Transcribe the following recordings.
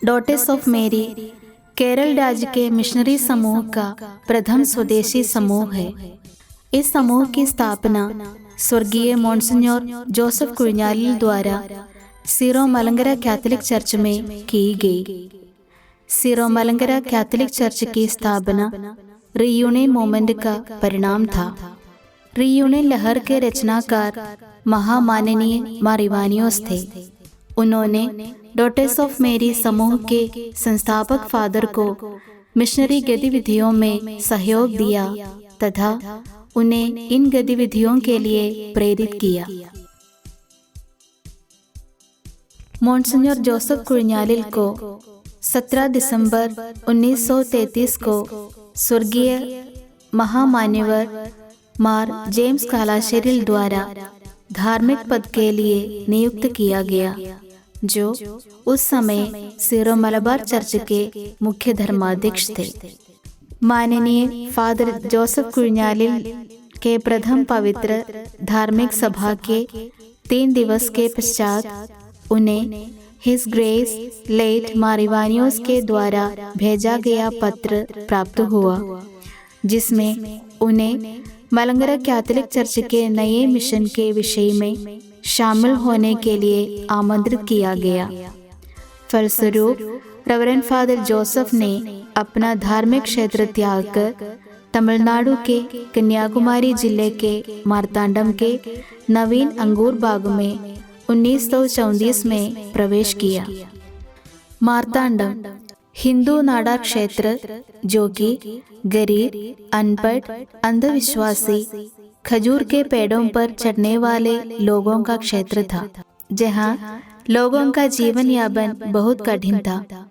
Daughters of मेरी केरल राज्य के मिशनरी समूह का प्रथम स्वदेशी समूह है। इस समूह की स्थापना स्वर्गीय मोन्सिन्योर जोसेफ कुरिन्यालिल द्वारा सीरो मलंगरा कैथोलिक चर्च में की गई। सीरो मलंगरा कैथोलिक चर्च की स्थापना रीयूनियन मूवमेंट का परिणाम था। रीयूनियन लहर के रचनाकार महामाननीय मार इवानियोस थे। उन्होंने डॉटर्स ऑफ मेरी समूह के संस्थापक फादर को मिशनरी गतिविधियों में सहयोग दिया तथा उन्हें इन गतिविधियों के लिए प्रेरित किया। मोन्सिन्योर जोसेफ कुरिन्यालिल को 17 दिसंबर 1933 को स्वर्गीय महामान्यवर मार जेम्स कालाशेरिल द्वारा धार्मिक पद के लिए नियुक्त किया गया, जो उस समय सीरो मलबार चर्च के मुख्य धर्माध्यक्ष थे। माननीय फादर जोसेफ कुरिन्यालिल के प्रथम पवित्र धार्मिक सभा के 3 दिवस के पश्चात उन्हें हिज ग्रेस लेट मार इवानियोस के द्वारा भेजा गया पत्र प्राप्त हुआ, जिसमें उन्हें मलंगरा कैथोलिक चर्च के नए मिशन के विषय में शामिल होने के लिए आमंत्रित किया गया। फलस्वरूप रेवरेंड फादर जोसेफ ने अपना धार्मिक क्षेत्र त्याग कर तमिलनाडु के कन्याकुमारी जिले के मार्तांडम के नवीन अंगूर बाग में 1934 में प्रवेश किया। मार्तांडम हिंदू नाडार क्षेत्र, जो कि गरीब, अनपढ़, अंधविश्वासी, खजूर के पेड़ों पर चढ़ने वाले लोगों का क्षेत्र था, जहां लोगों का जीवन यापन बहुत कठिन था।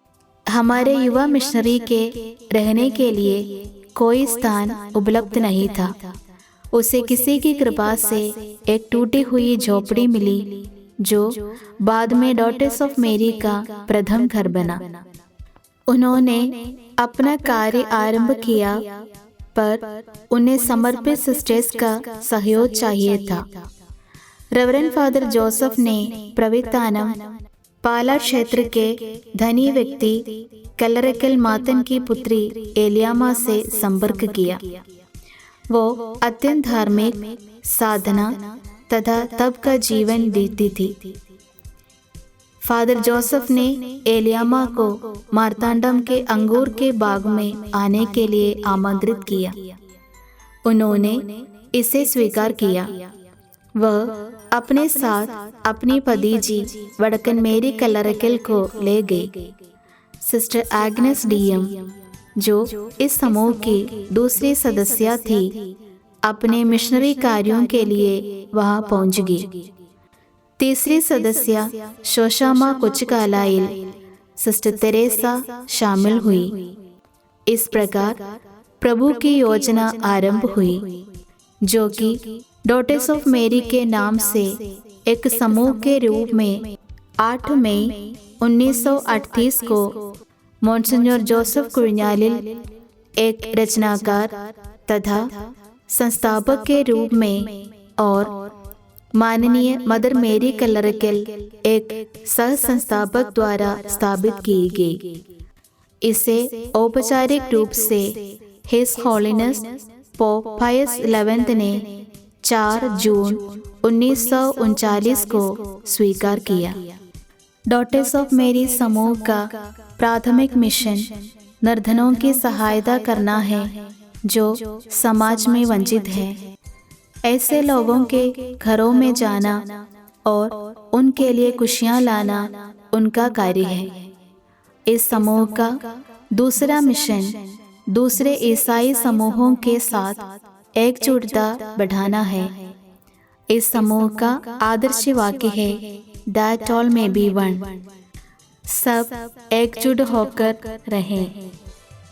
हमारे युवा मिशनरी के रहने के लिए कोई स्थान उपलब्ध नहीं था। उसे किसी की कृपा से एक टूटी हुई झोपड़ी मिली, जो बाद में डॉटर्स ऑफ मेरी का प्रथम घर बना। उन्होंने अपना कार्य आरंभ किया, पर उन्हें समर्पित सिस्टर्स का सहयोग चाहिए था। रेवरेंड फादर जोसेफ ने प्रवितानम पाला क्षेत्र के धनी व्यक्ति कलरकल मातन की पुत्री एलियामा से संपर्क किया। वो अत्यंत धार्मिक, साधना तथा तप का जीवन जीती थी। फादर जोसेफ ने एलियामा को मार्तांडम के अंगूर के बाग में आने के लिए आमंत्रित किया। उन्होंने इसे स्वीकार किया। वह अपने साथ अपनी भतीजी वडकन मेरी कलरकल को ले गई। सिस्टर एग्नेस डीएम, जो इस समूह की दूसरी सदस्य थी, अपने मिशनरी कार्यों के लिए वहां पहुंच गई। तीसरी सदस्य शोशामा कुचकालाइल, सिस्टर तेरेसा शामिल हुई। इस प्रकार प्रभु की योजना आरंभ हुई, जो कि डॉटर्स ऑफ मेरी के नाम से एक समूह के रूप में 8 मई 1938 को मोन्सिन्योर जोसेफ कुरिन्यालिल एक रचनाकार तथा संस्थापक के रूप में और माननीय मदर मेरी कलरकल एक सह संस्थापक द्वारा स्थापित की गई। इसे औपचारिक रूप से हिज हॉलीनेस पोप पायस 11 ने 4 जून 1939 को स्वीकार किया। डॉटर्स ऑफ मेरी समूह का प्राथमिक मिशन निर्धनों की सहायता करना है, जो समाज में वंचित है। ऐसे लोगों के घरों में जाना और उनके लिए खुशियां लाना उनका कार्य है। इस समूह का दूसरा मिशन दूसरे ईसाई समूहों के साथ एकजुटता बढ़ाना है। इस समूह का आदर्श वाक्य है, that all may be one, सब एकजुट होकर रहें।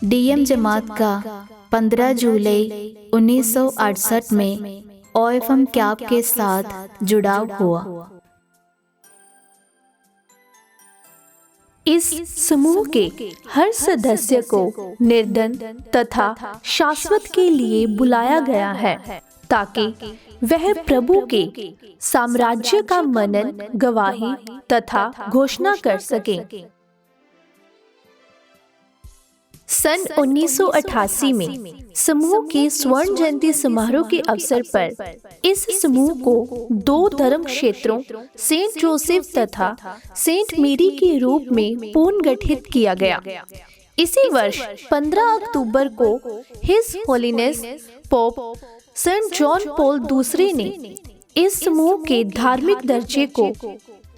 डीएम जमात का 15 जुलाई 1968 में ओएफएम कैप के साथ जुड़ाव हुआ। इस समूह के हर सदस्य को निर्धन तथा शाश्वत के लिए बुलाया गया है, ताकि वह प्रभु के साम्राज्य का मनन, गवाही तथा घोषणा कर सके। सन 1988 में समूह के स्वर्ण जयंती समारोह के अवसर पर इस समूह को 2 धर्म क्षेत्रों सेंट जोसेफ तथा सेंट मेरी के रूप में पुनर्गठित किया गया। इसी वर्ष 15 अक्टूबर को his holiness Pope Saint John Paul दूसरे ने इस समूह के धार्मिक दर्जे को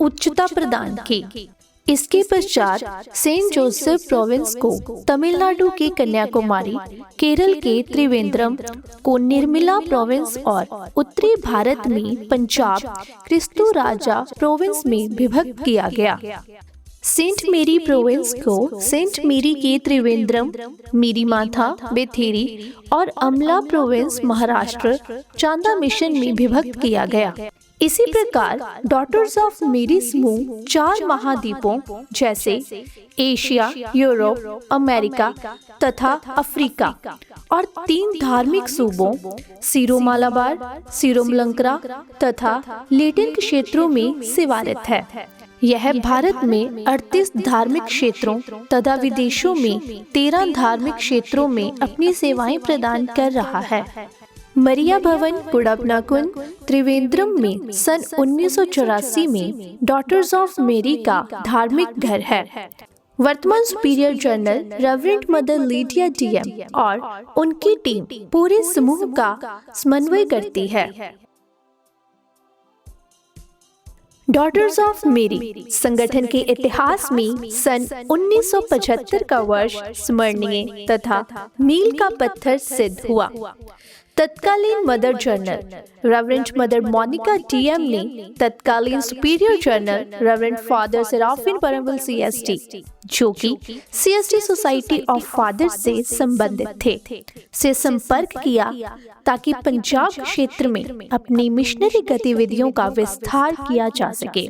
उच्चता प्रदान की। इसके पश्चात सेंट जोसेफ प्रोविंस को तमिलनाडु के कन्याकुमारी, केरल के त्रिवेंद्रम को निर्मला प्रोविंस और उत्तरी भारत में पंजाब क्रिस्तु राजा प्रोविंस में विभक्त किया गया। सेंट मेरी प्रोविंस को सेंट मेरी के त्रिवेंद्रम, मीरीमाथा, बेथेरी और अमला प्रोविंस महाराष्ट्र चांदा मिशन में विभक्त किया गया। इसी प्रकार डॉटर्स ऑफ मेरी समूह 4 महाद्वीपों जैसे एशिया, यूरोप, अमेरिका तथा अफ्रीका और 3 धार्मिक सूबों सीरो मालाबार, सीरो मलंकरा तथा लेटिन क्षेत्रों में सेवारत है। यह भारत में 38 धार्मिक क्षेत्रों तथा विदेशों में 13 धार्मिक क्षेत्रों में अपनी सेवाएं प्रदान कर रहा है। मरिया भवन कुड़पनाकुन त्रिवेंद्रम में सन 1984 में डॉटर्स ऑफ मेरी का धार्मिक घर है। वर्तमान superior General Reverend mother Lydia DM और उनकी टीम पूरे समूह का समन्वय करती है। डॉटर्स ऑफ मेरी संगठन के इतिहास में सन 1975 का वर्ष स्मरणीय तथा मील का पत्थर सिद्ध हुआ। तत्कालीन Mother General Reverend Mother Monica DM ने तत्कालीन Superior General Reverend Father Seraphin Parambil CST, जो कि सीएसटी सोसाइटी ऑफ फादर्स से संबंधित थे, से संपर्क किया ताकि पंजाब क्षेत्र में अपनी मिशनरी गतिविधियों का विस्तार किया जा सके।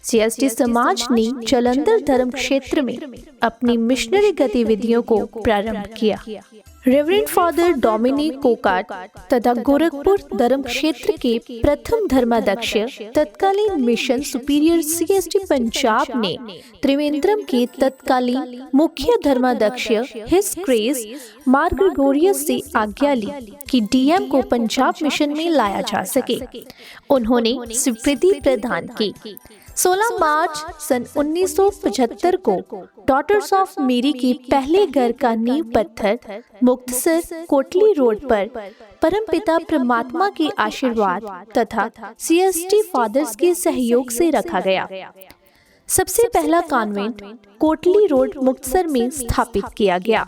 सीएसटी समाज ने जालंधर धर्म क्षेत्र में अपनी मिशनरी गतिविधियों को प्रारंभ किया। रेवरेंड फादर डोमिनिक कोकाट तथा गोरखपुर धर्म क्षेत्र के प्रथम धर्माध्यक्ष तत्कालीन मिशन सुपीरियर सीएसटी पंजाब ने त्रिवेंद्रम के तत्कालीन मुख्य धर्माध्यक्ष हिज ग्रेस मार ग्रेगोरियस से आज्ञा ली कि डीएम को पंजाब मिशन में लाया जा सके। उन्होंने स्वीकृति प्रदान की। 16 मार्च सन 1975 को डॉटर्स ऑफ मेरी के पहले घर का नींव पत्थर मुक्तसर कोटली रोड पर परमपिता परमात्मा के आशीर्वाद तथा सीएसटी फादर्स के सहयोग से रखा गया। सबसे पहला कॉन्वेंट कोटली रोड मुक्तसर में स्थापित किया गया।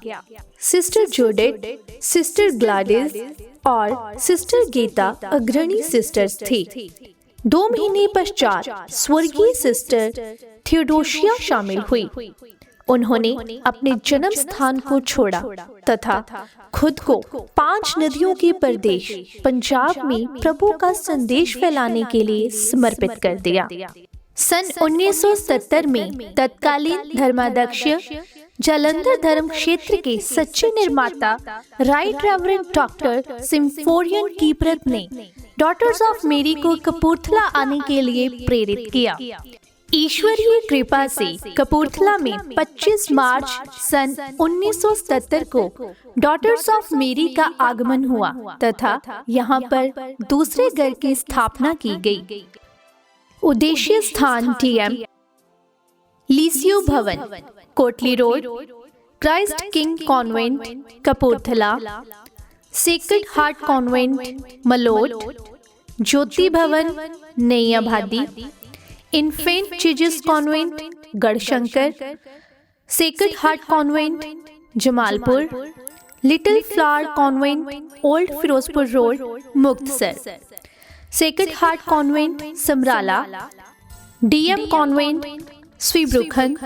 सिस्टर जोडेट, सिस्टर ग्लाडिस और सिस्टर गीता अग्रणी सिस्टर्स थी। 2 महीने पश्चात स्वर्गीय सिस्टर थियोडोसिया शामिल हुई। उन्होंने अपने जन्म स्थान को छोड़ा तथा खुद को 5 नदियों के प्रदेश पंजाब में प्रभु का संदेश फैलाने के लिए समर्पित कर दिया। सन 1970 में तत्कालीन धर्माध्यक्ष जालंधर धर्म क्षेत्र के सच्चे निर्माता राइट रेवरेंड डॉक्टर सिम्फोरियन कीपरत ने डॉटर्स ऑफ मेरी को कपूरथला आने के लिए प्रेरित किया। ईश्वरीय कृपा से कपूरथला में 25 मार्च सन 1970 को डॉटर्स ऑफ मेरी का आगमन हुआ तथा यहाँ पर दूसरे घर की स्थापना की गई। उद्देश्य स्थान DM Lisieux Bhavan, Kotli Road, Christ King Convent Kapurthala, Sacred Heart Convent Malout, Jyoti Bhavan Nai Abadi, Infant Jesus Convent Garhshankar, Sacred Heart Convent Jamalpur, Little Flower Convent Old Ferozepur Road Muktsar, Sacred Heart Convent Samrala, DM Convent स्वीब्रुखन,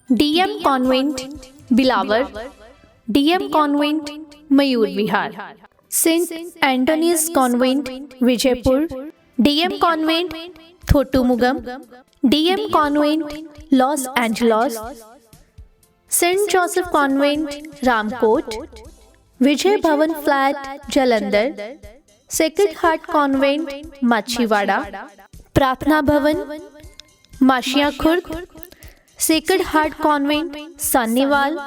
DM Convent Billawar, DM Convent Mayur Vihar, Saint Antony's Convent Vijaypur, DM Convent Thottumugham, DM Convent Los Angeles, Saint Joseph Convent Ramkot, Vijay Bhavan flat Jalandhar, Sacred Heart Convent Machhiwara, प्रार्थना Bhavan Mashiya Khurd, Sacred Heart Convent Sanniwal,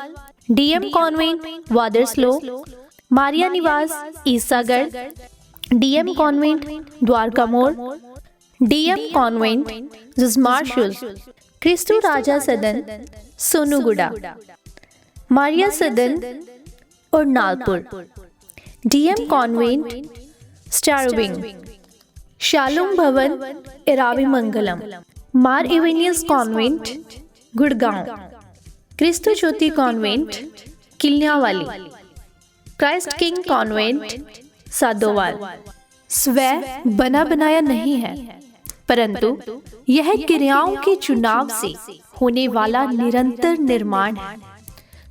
DM Convent वादरस्लो, Maria Niwas Isagarh, DM convent Dwarka मोड़, DM convent जजमार्शुल, क्रिस्तु राजा सदन सोनूगुड़ा, Maria Sadan और Nalpur, DM Convent स्टारविंग, Shalom Bhavan Iravi Mangalam, Mar Ivanios Convent Gurgaon, Kristu Jyoti Convent Kiliyanwali, Christ King Convent Sadowal. स्वयं बना बनाया नहीं है, परंतु यह क्रियाओं के चुनाव से होने वाला निरंतर निर्माण है,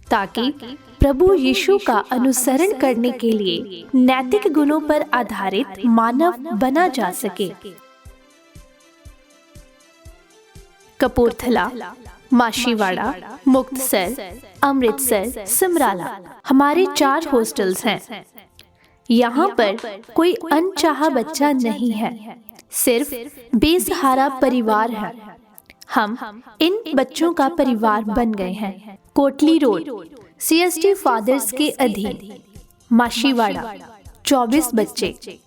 ताकि प्रभु यीशु का अनुसरण करने के लिए नैतिक गुणों पर आधारित मानव बना जा सके। कपूरथला, माशीवाड़ा, मुक्तसर, अमृतसर, समराला हमारे 4 हॉस्टल्स हैं। यहाँ पर कोई अनचाहा बच्चा नहीं है, सिर्फ बेसहारा परिवार है। हम इन बच्चों का परिवार बन गए हैं। कोटली रोड CST फादर्स के अधीन, माशीवाड़ा 24 बच्चे,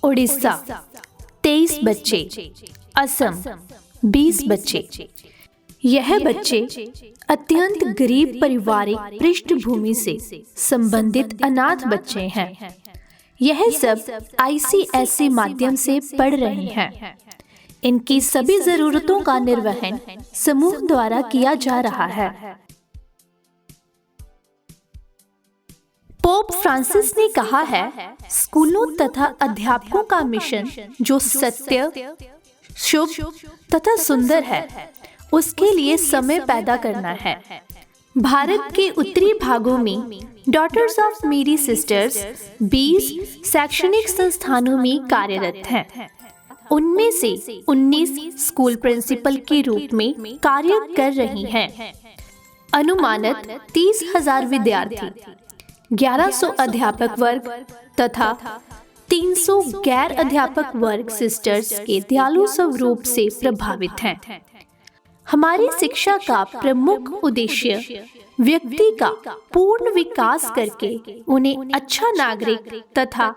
उड़ीसा 23 बच्चे, असम 20 बच्चे। यह बच्चे अत्यंत गरीब पारिवारिक पृष्ठभूमि से संबंधित अनाथ बच्चे हैं। यह सब ICSE माध्यम से पढ़ रहे हैं। इनकी सभी जरूरतों का निर्वहन समूह द्वारा किया जा रहा है। पोप फ्रांसिस ने कहा है, स्कूलों तथा अध्यापकों का मिशन जो सत्य, शुभ तथा सुंदर है, उसके लिए समय पैदा करना है। भारत के उत्तरी भागों में डॉटर्स ऑफ मेरी सिस्टर्स 20 शैक्षणिक संस्थानों में कार्यरत हैं। उनमें से 19 स्कूल प्रिंसिपल के रूप में कार्य कर रही हैं। अनुमानित 30,000 विद्यार्थी, 1100 अध्यापक वर्ग तथा 300 गैर अध्यापक वर्ग सिस्टर्स के दयालु स्वरूप से प्रभावित हैं। हमारी शिक्षा का प्रमुख उद्देश्य व्यक्ति का पूर्ण विकास करके उन्हें अच्छा नागरिक तथा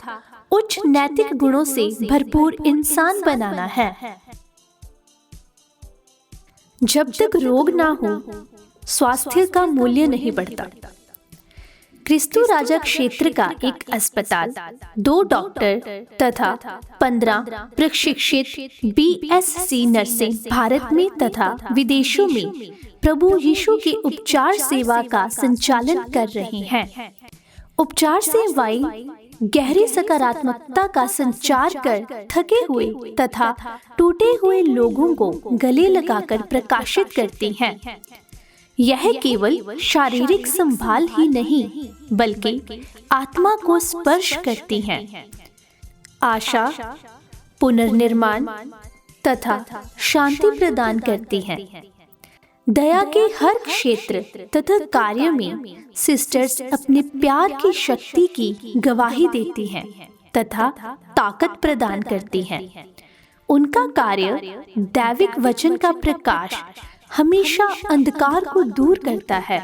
उच्च नैतिक गुणों से भरपूर इंसान बनाना है। जब तक रोग ना हो, स्वास्थ्य का मूल्य नहीं बढ़ता। क्रिस्तु राजा क्षेत्र का एक अस्पताल, 2 डॉक्टर तथा 15 प्रशिक्षित BSc नर्सें भारत में तथा विदेशों में प्रभु यीशु के उपचार सेवा का संचालन कर रही हैं। उपचार सेवाएं गहरी सकारात्मकता का संचार कर थके हुए तथा टूटे हुए लोगों को गले लगाकर प्रकाशित करती हैं। यह केवल शारीरिक संभाल ही नहीं, बल्कि आत्मा को स्पर्श करती हैं। आशा, पुनर्निर्माण तथा शांति प्रदान करती हैं। दया के हर क्षेत्र तथा कार्य में सिस्टर्स अपने प्यार की शक्ति की गवाही देती हैं तथा ताकत प्रदान करती हैं। उनका कार्य दैविक वचन का प्रकाश हमेशा अंधकार को दूर करता है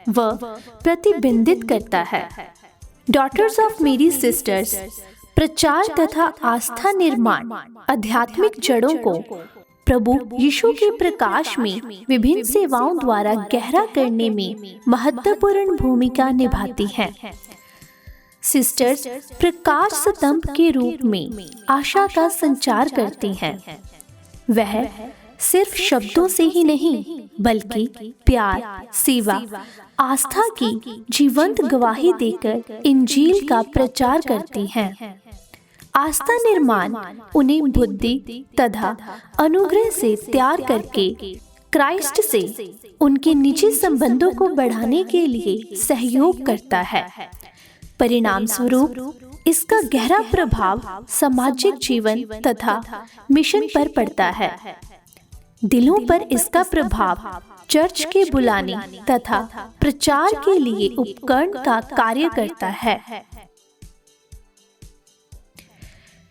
व प्रतिबिंबित करता है। डॉटर्स ऑफ मेरी सिस्टर्स प्रचार तथा आस्था निर्माण आध्यात्मिक जड़ों को प्रभु यीशु के प्रकाश में विभिन्न सेवाओं द्वारा गहरा करने में महत्वपूर्ण भूमिका निभाती हैं। सिस्टर्स प्रकाश स्तंभ के रूप में आशा का संचार करती हैं। वह सिर्फ शब्दों से ही नहीं, बल्कि प्यार, सेवा, आस्था की जीवंत गवाही देकर इंजील का प्रचार करती हैं। आस्था निर्माण उन्हें बुद्धि तथा अनुग्रह से तैयार करके क्राइस्ट से उनके निजी संबंधों को बढ़ाने के लिए सहयोग करता है। परिणाम स्वरूप इसका गहरा प्रभाव सामाजिक जीवन तथा मिशन पर पड़ता है। दिलों पर इसका प्रभाव चर्च के बुलाने तथा प्रचार के लिए उपकरण का कार्य करता है।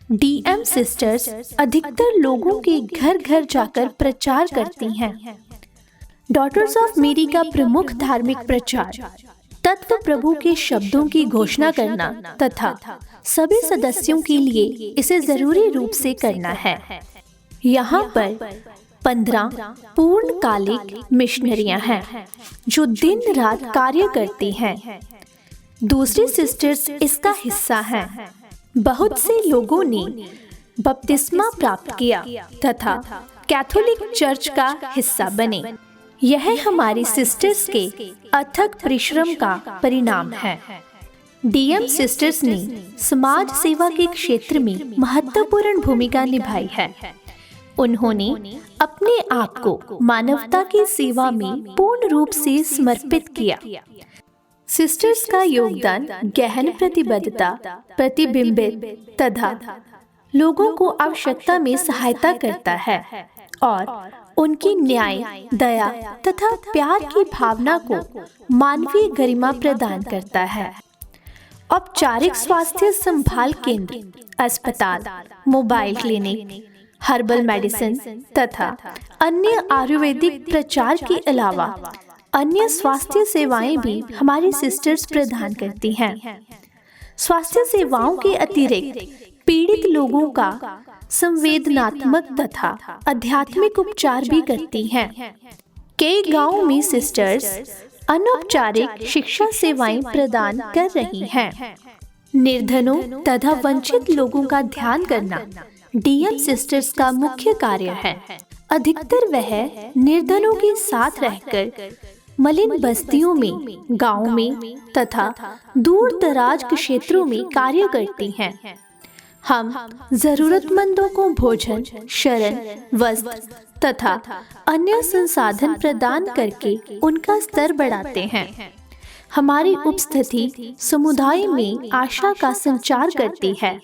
DM सिस्टर्स अधिकतर लोगों के घर घर जाकर प्रचार करती हैं। डॉटर्स ऑफ मेरी का प्रमुख धार्मिक प्रचार तत्व प्रभु के शब्दों की घोषणा करना तथा सभी सदस्यों के लिए इसे जरूरी रूप से करना है। यहाँ पर 15 पूर्णकालिक मिशनरियां हैं जो दिन रात कार्य करती हैं। दूसरी सिस्टर्स इसका हिस्सा हैं। बहुत से लोगों ने बपतिस्मा प्राप्त किया तथा कैथोलिक चर्च का हिस्सा बने। यह हमारी सिस्टर्स के अथक परिश्रम का परिणाम है। डीएम सिस्टर्स ने समाज सेवा के क्षेत्र में महत्वपूर्ण भूमिका निभाई है। उन्होंने अपने आप को मानवता की सेवा में पूर्ण रूप से समर्पित किया। सिस्टर्स का योगदान गहन प्रतिबद्धता, प्रतिबिंबित तथा लोगों को आवश्यकता में सहायता करता है और उनकी न्याय, दया तथा प्यार की भावना को मानवीय गरिमा प्रदान करता है। औपचारिक स्वास्थ्य संभाल केंद्र, अस्पताल, मोबाइल क्लिनिक, हर्बल मेडिसिन तथा अन्य आयुर्वेदिक प्रचार के अलावा अन्य स्वास्थ्य सेवाएं भी हमारी सिस्टर्स प्रदान करती हैं। स्वास्थ्य सेवाओं के अतिरिक्त पीड़ित लोगों का संवेदनात्मक तथा आध्यात्मिक उपचार भी करती हैं। कई गांवों में सिस्टर्स अनौपचारिक शिक्षा सेवाएं प्रदान कर रही हैं। निर्धनों तथा वंचित लोगों का ध्यान करना डीएम सिस्टर्स का मुख्य कार्य है। अधिकतर वह निर्धनों के साथ रहकर मलिन बस्तियों में, गांवों में तथा दूर दराज क्षेत्रों में कार्य करती हैं। हम जरूरतमंदों को भोजन, शरण, वस्त्र तथा अन्य संसाधन प्रदान करके उनका स्तर बढ़ाते हैं। हमारी उपस्थिति समुदाय में आशा का संचार करती है,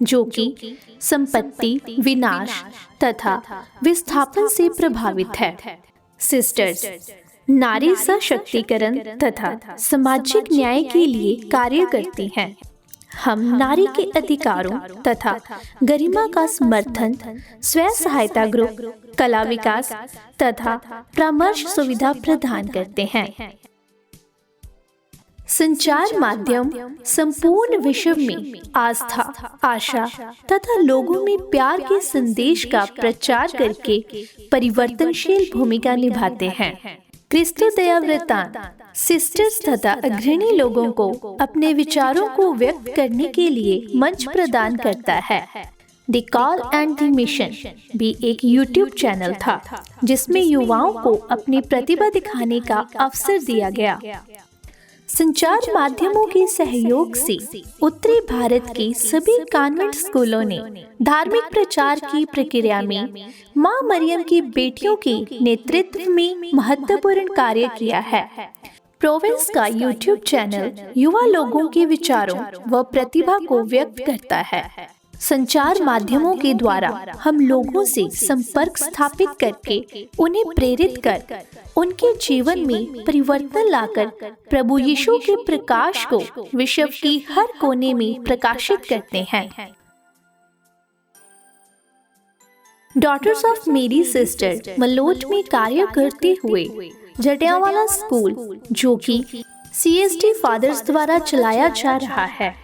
जो कि संपत्ति विनाश तथा विस्थापन से प्रभावित है। सिस्टर्स नारी सशक्तिकरण तथा सामाजिक न्याय के लिए कार्य करती हैं। हम नारी के अधिकारों तथा गरिमा का समर्थन, स्व सहायता ग्रुप, कला विकास तथा परामर्श सुविधा प्रदान करते हैं। संचार माध्यम संपूर्ण विश्व में आस्था, आशा तथा लोगों में प्यार के संदेश का प्रचार करके परिवर्तनशील भूमिका निभाते हैं। क्रिस्तु दया वृत्तांत सिस्टर्स तथा अग्रणी लोगों को अपने विचारों को व्यक्त करने के लिए मंच प्रदान करता है। The call and the mission भी एक यूट्यूब चैनल था जिसमें युवाओं को अपनी प्रतिभा दिखाने का अवसर दिया गया। संचार माध्यमों के सहयोग से उत्तरी भारत के सभी कॉन्वेंट स्कूलों ने धार्मिक प्रचार की प्रक्रिया में मां मरियम की बेटियों के नेतृत्व में महत्वपूर्ण कार्य किया है। प्रोविंस का यूट्यूब चैनल युवा लोगों के विचारों व प्रतिभा को व्यक्त करता है। संचार माध्यमों के द्वारा हम लोगों से संपर्क स्थापित करके उन्हें प्रेरित कर उनके जीवन में परिवर्तन लाकर प्रभु यीशु के प्रकाश को विश्व की हर कोने में प्रकाशित करते हैं। डॉटर्स ऑफ मेरी सिस्टर मलोट में कार्य करते हुए जटियावाला स्कूल, जो कि CSD फादर्स द्वारा चलाया जा रहा है,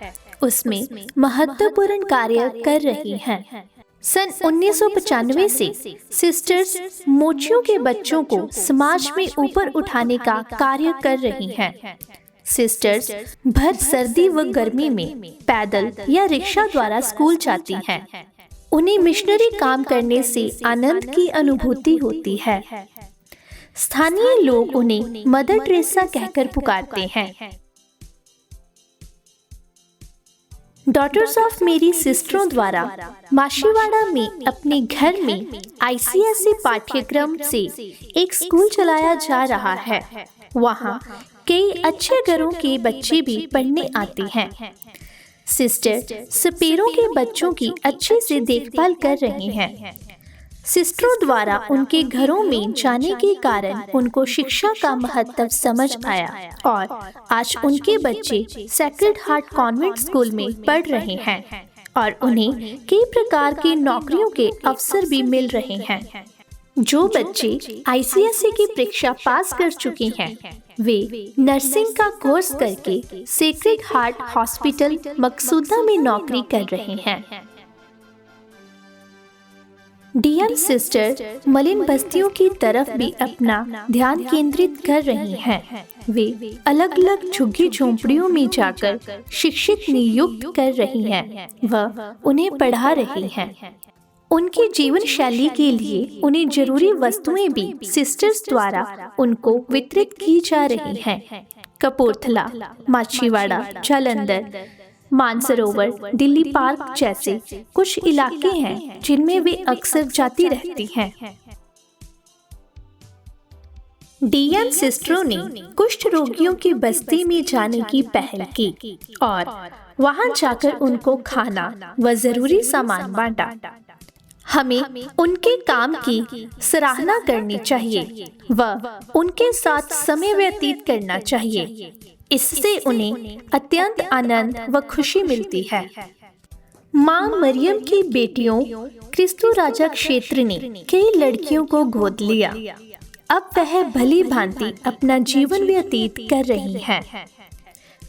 उसमें महत्वपूर्ण कार्य कर रही हैं। सन 1995 से सिस्टर्स मोचियों के बच्चों को समाज में ऊपर उठाने का कार्य कर रही हैं। सिस्टर्स भर सर्दी व गर्मी में पैदल या रिक्शा द्वारा स्कूल जाती हैं। उन्हें मिशनरी काम करने से आनंद की अनुभूति होती है। स्थानीय लोग उन्हें मदर टेरेसा कहकर पुकारते हैं। डॉटर्स ऑफ मेरी सिस्टरों द्वारा माशीवाड़ा में अपने घर में ICSE पाठ्यक्रम से एक स्कूल चलाया जा रहा है। वहाँ कई अच्छे घरों के बच्चे भी पढ़ने आते हैं। सिस्टर सपेरों के बच्चों की अच्छे से देखभाल कर रही हैं। सिस्टरों द्वारा उनके घरों में जाने के कारण उनको शिक्षा का महत्व समझ आया और आज उनके बच्चे सेक्रेड हार्ट कॉन्वेंट स्कूल में पढ़ रहे हैं और उन्हें कई प्रकार की नौकरियों के अवसर भी मिल रहे हैं। जो बच्चे ICSE की परीक्षा पास कर चुके हैं वे नर्सिंग का कोर्स करके सेक्रेड हार्ट हॉस्पिटल मकसूदा में नौकरी कर रहे हैं। DM सिस्टर मलिन बस्तियों की तरफ भी अपना ध्यान केंद्रित कर रही हैं। वे अलग अलग झुग्गी झोंपड़ियों में जाकर शिक्षित नियुक्त कर रही हैं व उन्हें पढ़ा रही हैं। उनकी जीवन शैली के लिए उन्हें जरूरी वस्तुएं भी सिस्टर्स द्वारा उनको वितरित की जा रही हैं। कपूरथला, माछीवाड़ा, जालंधर, मानसरोवर, दिल्ली पार्क जैसे कुछ इलाके हैं जिनमें वे अक्सर जाती रहती हैं। DM सिस्टरों ने कुष्ठ रोगियों की बस्ती में जाने की पहल की और वहां जाकर उनको खाना व जरूरी सामान बांटा। हमें उनके काम की सराहना करनी चाहिए व उनके साथ समय व्यतीत करना चाहिए। इससे उन्हें अत्यंत आनंद व खुशी मिलती है। माँ मरियम की बेटियों क्रिस्तु राजा क्षेत्र ने कई लड़कियों को गोद लिया। अब वह भली भांति अपना जीवन व्यतीत कर रही हैं।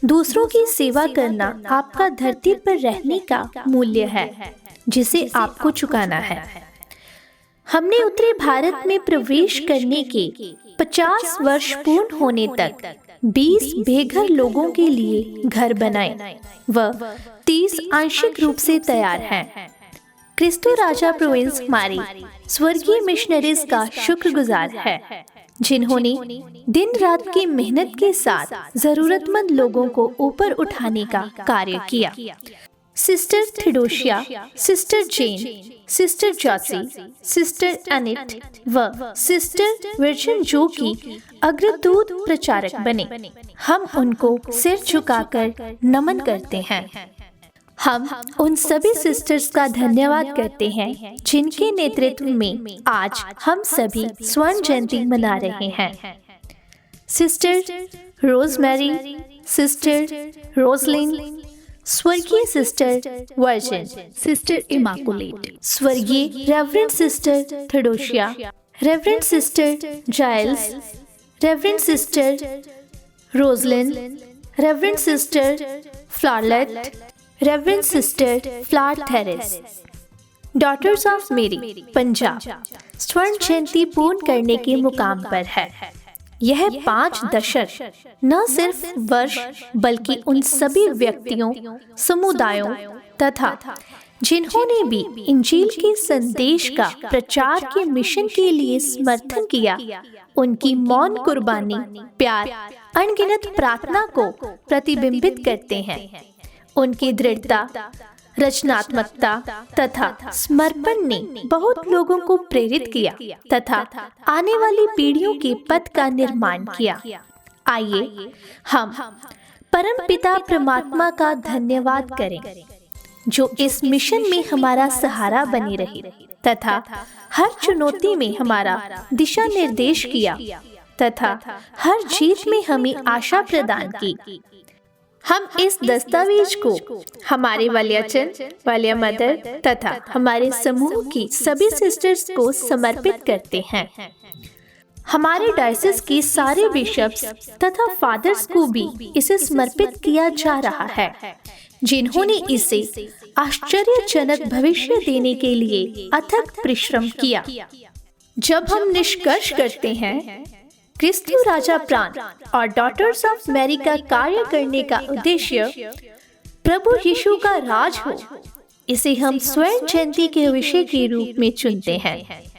दूसरों की सेवा करना आपका धरती पर रहने का मूल्य है जिसे आपको चुकाना है। हमने उत्तरी भारत में प्रवेश करने के 50 वर्ष पूर्ण होने तक 20 बेघर लोगों के लिए घर बनाए व 30 आंशिक रूप से तैयार हैं। क्रिस्तु राजा प्रोविंस हमारी स्वर्गीय मिशनरीज का शुक्रगुजार है जिन्होंने दिन रात की मेहनत के साथ जरूरतमंद लोगों को ऊपर उठाने का कार्य किया। सिस्टर थिडोशिया, सिस्टर जेन, सिस्टर जॉसी, सिस्टर एनिट व सिस्टर वर्जिन जो की अग्रदूत प्रचारक बने। हम उनको सिर झुकाकर नमन करते हैं। हम उन सभी सिस्टर्स का धन्यवाद करते हैं जिनके नेतृत्व में आज हम सभी स्वर्ण जयंती मना रहे हैं। सिस्टर रोजमेरी, सिस्टर रोजलिन, स्वर्गीय सिस्टर वर्जिन, सिस्टर इमाकुलेट, स्वर्गीय Reverend Sister Theodosia, Reverend Sister Giles, Reverend Sister Roselyn, Reverend Sister फ्लारलेट, Reverend Sister Flor Therese. Daughters of Mary Punjab स्वर्ण जयंती पूर्ण करने के मुकाम पर है। यह 5 दशक न सिर्फ वर्ष बल्कि उन सभी व्यक्तियों, समुदायों तथा जिन्होंने भी इंजील के संदेश का प्रचार के मिशन के लिए समर्थन किया, उनकी मौन कुर्बानी, प्यार, अनगिनत प्रार्थना को प्रतिबिंबित करते हैं। उनकी दृढ़ता, रचनात्मकता तथा समर्पण ने बहुत लोगों को प्रेरित किया तथा आने वाली पीढ़ियों के पथ का निर्माण किया। आइए हम परम पिता परमात्मा का धन्यवाद करें जो इस मिशन में हमारा सहारा बनी रही तथा हर चुनौती में हमारा दिशा निर्देश किया तथा हर जीत में हमें आशा प्रदान की। हम इस दस्तावेज को हमारे वाल्याचन, वाल्या मदर तथा हमारे समूह की सभी सिस्टर्स को समर्पित करते हैं। हमारे डायसिस के सारे बिशप्स तथा फादर्स को भी इसे समर्पित किया जा रहा है जिन्होंने इसे आश्चर्यजनक भविष्य देने के लिए अथक परिश्रम किया। जब हम निष्कर्ष करते हैं क्रिस्तु राजा प्राण और डॉटर्स ऑफ मैरी का कार्य करने का उद्देश्य प्रभु यीशु का राज हो, इसे हम स्वर्ण जयंती के विषय के रूप में चुनते हैं।